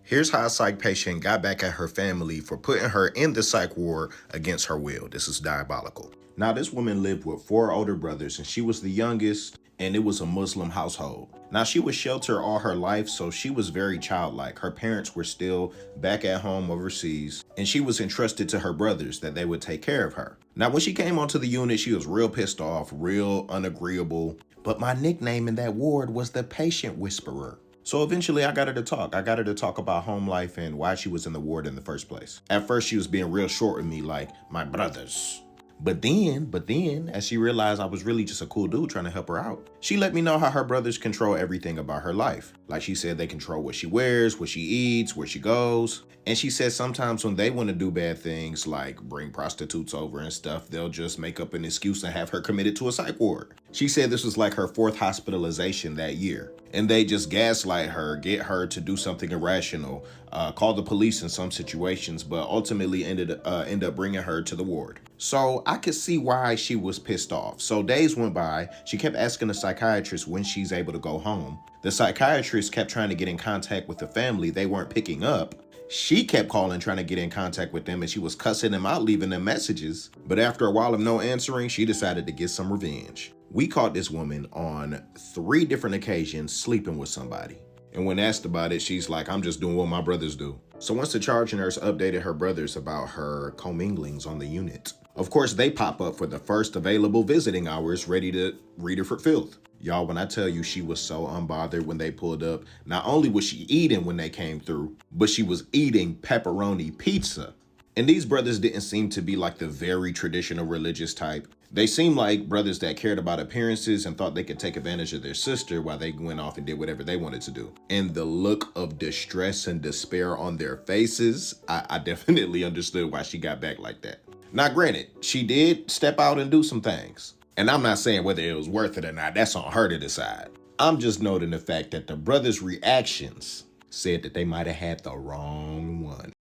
Here's how a psych patient got back at her family for putting her in the psych ward against her will. This is diabolical. Now, this woman lived with 4 older brothers and she was the youngest, and it was a Muslim household. Now, she was sheltered all her life, so she was very childlike. Her parents were still back at home overseas, and she was entrusted to her brothers that they would take care of her. Now, when she came onto the unit, she was real pissed off, real unagreeable, but my nickname in that ward was the patient whisperer. So eventually I got her to talk. I got her to talk about home life and why she was in the ward in the first place. At first she was being real short with me, like, my brothers. But then, as she realized I was really just a cool dude trying to help her out, she let me know how her brothers control everything about her life. Like she said, they control what she wears, what she eats, where she goes. And she said sometimes when they want to do bad things, like bring prostitutes over and stuff, they'll just make up an excuse and have her committed to a psych ward. She said this was like her 4th hospitalization that year. And they just gaslight her, get her to do something irrational, call the police in some situations, but ultimately end up bringing her to the ward. So I could see why she was pissed off. So days went by. She kept asking the psychiatrist when she's able to go home. The psychiatrist kept trying to get in contact with the family. They weren't picking up. She kept calling, trying to get in contact with them, and she was cussing them out, leaving them messages. But after a while of no answering, she decided to get some revenge. We caught this woman on 3 different occasions sleeping with somebody. And when asked about it, she's like, I'm just doing what my brothers do. So once the charge nurse updated her brothers about her comminglings on the unit, of course, they pop up for the first available visiting hours, ready to read her for filth. Y'all, when I tell you she was so unbothered when they pulled up, not only was she eating when they came through, but she was eating pepperoni pizza. And these brothers didn't seem to be like the very traditional religious type. They seemed like brothers that cared about appearances and thought they could take advantage of their sister while they went off and did whatever they wanted to do. And the look of distress and despair on their faces, I definitely understood why she got back like that. Now, granted, she did step out and do some things. And I'm not saying whether it was worth it or not, that's on her to decide. I'm just noting the fact that the brothers' reactions said that they might have had the wrong one.